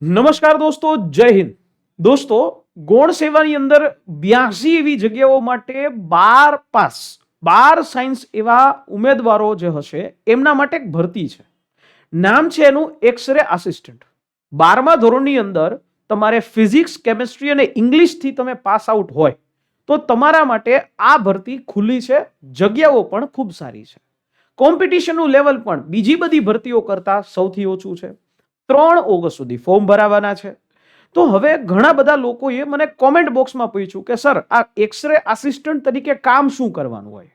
નમસ્કાર દોસ્તો, જય હિન્દ. દોસ્તો, ગૌણ સેવાની અંદર 82 એવી જગ્યાઓ માટે 12 પાસ 12 સાયન્સ એવા ઉમેદવારો જે હશે એમના માટે એક ભરતી છે. નામ છે એનું એક્સરે આસિસ્ટન્ટ. 12મા ધોરણની અંદર તમારે ફિઝિક્સ, કેમિસ્ટ્રી અને ઇંગ્લિશથી તમે પાસ આઉટ હોય તો તમારા માટે આ ભરતી ખુલ્લી છે. જગ્યાઓ પણ ખૂબ સારી છે. કોમ્પિટિશનનું લેવલ પણ બીજી બધી ભરતીઓ કરતા સૌથી ઓછું છે. 3 ઓગસ્ટ સુધી ફોર્મ ભરાવાના છે. તો હવે ઘણા બધા લોકોએ મને કોમેન્ટ બોક્સમાં પૂછ્યું કે સર, આ એક્સરે આસિસ્ટન્ટ તરીકે કામ શું કરવાનું હોય,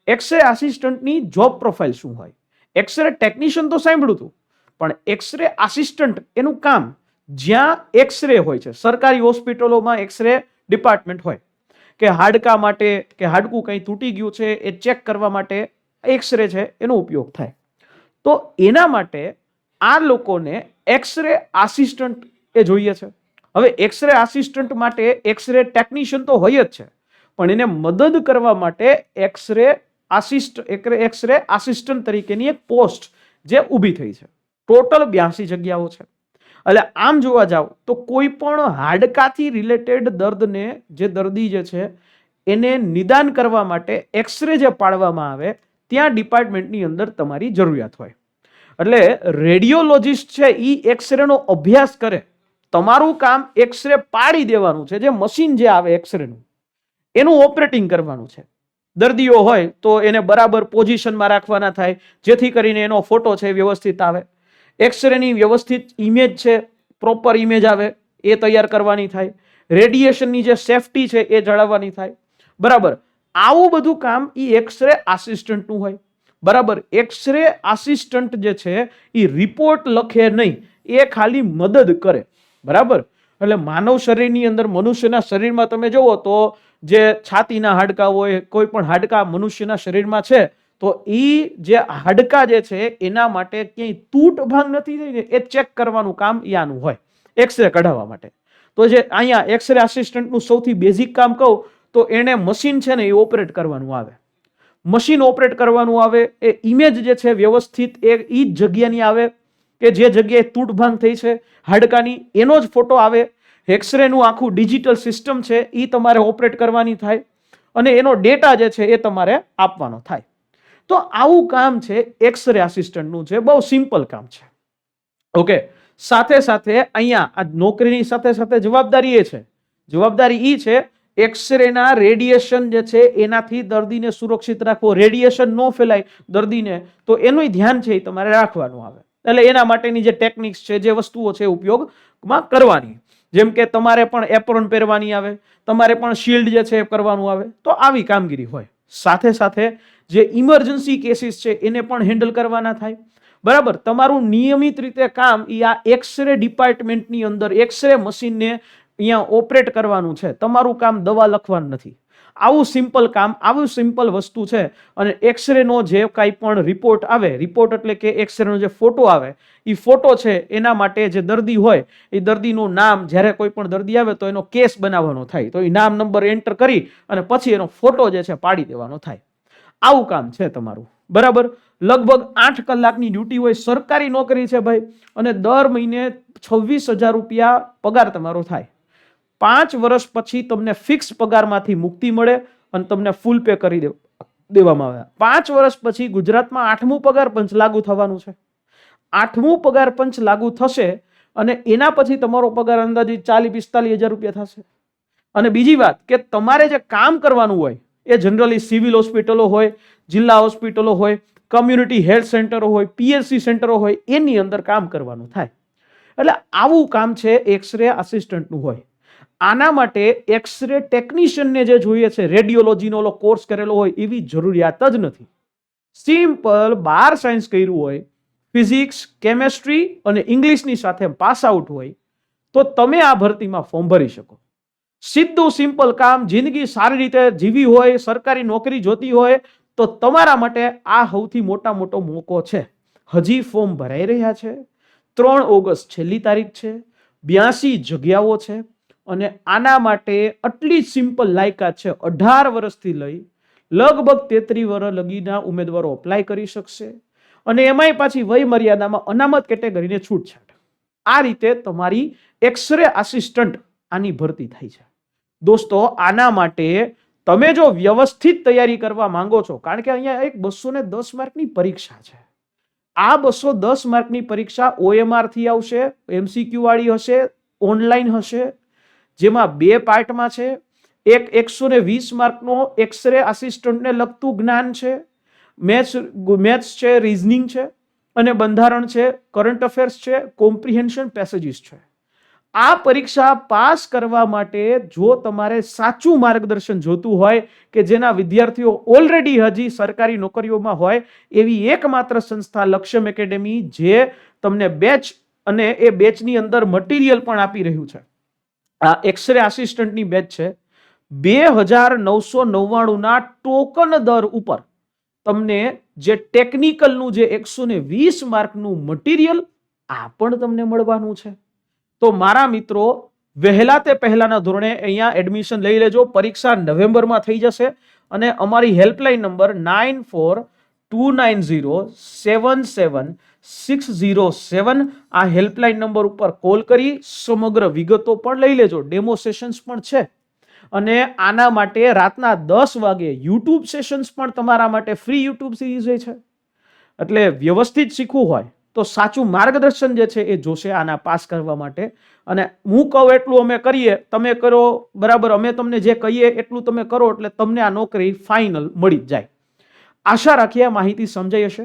એક્સરે આસિસ્ટન્ટની જોબ પ્રોફાઇલ શું હોય. એક્સરે ટેકનિશિયન તો સાંભળ્યું હતું, પણ એક્સરે આસિસ્ટન્ટ એનું કામ, જ્યાં એક્સરે હોય છે સરકારી હોસ્પિટલોમાં એક્સરે ડિપાર્ટમેન્ટ હોય કે હાડકા માટે કે હાડકું કંઈ તૂટી ગયું છે એ ચેક કરવા માટે એક્સરે છે એનો ઉપયોગ થાય. તો એના માટે આ લોકોને એક્સરે આસિસ્ટન્ટ એ જોઈએ છે. હવે એક્સરે આસિસ્ટન્ટ માટે એક્સરે ટેકનિશિયન તો હોય જ છે, પણ એને મદદ કરવા માટે એક્સરે આસિસ્ટન્ટ તરીકેની એક પોસ્ટ જે ઊભી થઈ છે. ટોટલ 82 જગ્યાઓ છે. એટલે આમ જોવા જાવ તો કોઈ પણ હાડકાથી રિલેટેડ દર્દને જે દર્દી જે છે એને નિદાન કરવા માટે એક્સરે જે પાડવામાં આવે ત્યાં ડિપાર્ટમેન્ટની અંદર તમારી જરૂરિયાત હોય. એટલે રેડિયોલોજિસ્ટ છે એ એક્સરે નો અભ્યાસ કરે. તમારું કામ એક્સરે પાડી દેવાનું છે. જે મશીન જે આવે એક્સરે નું એનું ઓપરેટિંગ કરવાનું છે. દર્દીઓ હોય તો એને બરાબર પોઝિશનમાં રાખવાના થાય, જેથી કરીને એનો ફોટો છે વ્યવસ્થિત આવે. એક્સરેની વ્યવસ્થિત ઇમેજ છે, પ્રોપર ઇમેજ આવે એ તૈયાર કરવાની થાય. રેડિયેશનની જે સેફટી છે એ જાળવવાની થાય. બરાબર, આવું બધું કામ એ એક્સરે આસિસ્ટન્ટનું હોય. બરાબર, એક્સરે આસિસ્ટન્ટ જે છે એ રિપોર્ટ લખે નહીં, એ ખાલી મદદ કરે. બરાબર, એટલે માનવ શરીરની અંદર, મનુષ્યના શરીરમાં તમે જુઓ તો જે છાતીના હાડકા હોય, કોઈ પણ હાડકા મનુષ્યના શરીરમાં છે, તો એ જે હાડકા જે છે એના માટે ક્યાંય તૂટ ભાંગ નથી થઈ ને એ ચેક કરવાનું કામ આનું હોય, એક્સરે કઢાવવા માટે. તો જે અહીંયા એક્સરે આસિસ્ટન્ટનું સૌથી બેઝિક કામ કહું તો એને મશીન છે ને એ ઓપરેટ કરવાનું આવે. મશીન ઓપરેટ કરવાનું આવે. એ ઇમેજ જે છે વ્યવસ્થિત એ જ જગ્યાની આવે કે જે જગ્યાએ તૂટભાંગ થઈ છે હાડકાની, એનો જ ફોટો આવે. એક્સરે નું આખું ડિજિટલ સિસ્ટમ છે એ તમારે ઓપરેટ કરવાની થાય અને એનો ડેટા જે છે એ તમારે આપવાનો થાય. તો આવું કામ છે એક્સરે આસિસ્ટન્ટનું છે. બહુ સિમ્પલ કામ છે. ઓકે, સાથે સાથે અહીંયા આ નોકરીની સાથે સાથે જવાબદારી એ છે. જવાબદારી એ છે એક્સરેના રેડિયેશન જે છે એનાથી દર્દીને સુરક્ષિત રાખવો. રેડિયેશન ન ફેલાય દર્દીને, તો એનું ધ્યાન છે એ તમારે રાખવાનું આવે. એટલે એના માટેની જે ટેકનિક્સ છે, જે વસ્તુઓ છે ઉપયોગમાં કરવાની, જેમ કે તમારે પણ એપ્રોન પહેરવાની આવે, તમારે પણ શિલ્ડ જે છે એ કરવાનું આવે. તો આવી કામગીરી હોય. સાથે સાથે જે ઇમરજન્સી કેસીસ છે એને પણ હેન્ડલ કરવાના થાય. બરાબર, તમારું નિયમિત રીતે કામ એ આ એક્સરે ડિપાર્ટમેન્ટની અંદર એક્સરે મશીનને અહીંયા ઓપરેટ કરવાનું છે. તમારું કામ દવા લખવાનું નથી. આવું સિમ્પલ કામ, આવું સિમ્પલ વસ્તુ છે. અને એક્સરે નો જે કાંઈ પણ રિપોર્ટ આવે, રિપોર્ટ એટલે કે એક્સરે નો જે ફોટો આવે, એ ફોટો છે એના માટે જે દર્દી હોય એ દર્દીનું નામ, જ્યારે કોઈ પણ દર્દી આવે તો એનો કેસ બનાવવાનો થાય, તો એ નામ નંબર એન્ટર કરી અને પછી એનો ફોટો જે છે પાડી દેવાનો થાય. આવું કામ છે તમારું. બરાબર, લગભગ 8 કલાકની ડ્યુટી હોય. સરકારી નોકરી છે ભાઈ, અને દર મહિને 26,000 રૂપિયા પગાર તમારો થાય. 5 વર્ષ પછી તમને ફિક્સ પગારમાંથી મુક્તિ મળે અને તમને ફૂલ પે કરી દેવામાં આવે. 5 વર્ષ પછી ગુજરાતમાં 8મું પગાર પંચ લાગુ થવાનું છે. 8મું પગાર પંચ લાગુ થશે અને એના પછી તમારો પગાર અંદાજિત 40-45,000 રૂપિયા થશે. અને બીજી વાત કે તમારે જે કામ કરવાનું હોય એ જનરલી સિવિલ હોસ્પિટલો હોય, જિલ્લા હોસ્પિટલો હોય, કમ્યુનિટી હેલ્થ સેન્ટરો હોય, પીએચસી સેન્ટરો હોય, એની અંદર કામ કરવાનું થાય. એટલે આવું કામ છે એક્સરે આસિસ્ટન્ટનું હોય. આના માટે એક્સરે ટેકનિશિયનને જે જોઈએ છે, રેડિયોલોજીનો કોર્સ કરેલો હોય એવી જરૂરિયાત જ નથી. સિમ્પલ 12 સાયન્સ કર્યું હોય, ફિઝિક્સ, કેમેસ્ટ્રી અને ઇંગ્લિશની સાથે પાસ આઉટ હોય તો તમે આ ભરતીમાં ફોર્મ ભરી શકો. સીધું સિમ્પલ કામ. જિંદગી સારી રીતે જીવી હોય, સરકારી નોકરી જોતી હોય તો તમારા માટે આ સૌથી મોટો મોકો છે. હજી ફોર્મ ભરાઈ રહ્યા છે. 3 ઓગસ્ટ છેલ્લી તારીખ છે. 82 જગ્યાઓ છે. અને આના માટે આટલી સિમ્પલ લાયકાત છે. 18 વર્ષથી લઈ લગભગ 33 વર્ષ લગીના ઉમેદવારો અપ્લાય કરી શકશે. અને એમાંય પાછી વય મર્યાદામાં અનામત કેટેગરીને છૂટછાટ. આ રીતે તમારી એક્સરે આસિસ્ટન્ટ આની ભરતી થાય છે. દોસ્તો, આના માટે તમે જો વ્યવસ્થિત તૈયારી કરવા માંગો છો, કારણ કે અહીંયા એક 210 માર્કની પરીક્ષા છે. આ 210 માર્કની પરીક્ષા OMR થી આવશે, MCQ વાળી હશે, ઓનલાઈન હશે, જેમાં 2 પાર્ટમાં છે. એક 120 માર્કનો એક્સરે આસિસ્ટન્ટને લગતું જ્ઞાન છે, મેથ્સ છે, રીઝનિંગ છે અને બંધારણ છે, કરંટ અફેર્સ છે, કોમ્પ્રિહેન્શન પેસેજીસ છે. આ પરીક્ષા પાસ કરવા માટે જો તમારે સાચું માર્ગદર્શન જોતું હોય કે જેના વિદ્યાર્થીઓ ઓલરેડી હજી સરકારી નોકરીઓમાં હોય, એવી એકમાત્ર સંસ્થા લક્ષ્યમ એકેડેમી, જે તમને બેચ અને એ બેચની અંદર મટીરિયલ પણ આપી રહ્યું છે. આ એક્સરે આસિસ્ટન્ટની બેચ છે. 2999 ના ટોકન દર ઉપર તમને જે ટેકનિકલનું જે 120 માર્કનું મટીરિયલ આ પણ તમને મળવાનું છે. તો મારા મિત્રો, વહેલા તે પહેલાના ધોરણે અહીંયા એડમિશન લઈ લેજો. પરીક્ષા નવેમ્બરમાં થઈ જશે અને અમારી હેલ્પલાઇન નંબર 9429077607 આ હેલ્પલાઇન નંબર ઉપર કોલ કરી સમગ્ર વિગતો પણ લઈ લેજો. ડેમો સેશન્સ પણ છે અને આના માટે રાતના 10 વાગે યુટ્યુબ સેશન્સ પણ તમારા માટે ફ્રી યુટ્યુબ સિરીઝ છે. એટલે વ્યવસ્થિત શીખવું હોય તો સાચું માર્ગદર્શન જે છે એ જોશે આના પાસ કરવા માટે. અને હું કહું એટલું અમે કરીએ, તમે કરો બરાબર, અમે તમને જે કહીએ એટલું તમે કરો એટલે તમને આ નોકરી ફાઇનલ મળી જ જાય. આશા રાખીએ આ માહિતી સમજાઈ હશે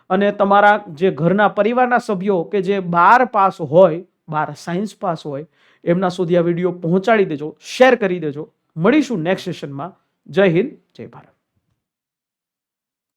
અને તમારા જે ઘરના પરિવારના સભ્યો કે જે 12 પાસ હોય, 12 સાયન્સ પાસ હોય, એમના સુધી આ વિડીયો પહોંચાડી દેજો, શેર કરી દેજો. મળીશું નેક્સ્ટ સેશનમાં. જય હિન્દ, જય ભારત.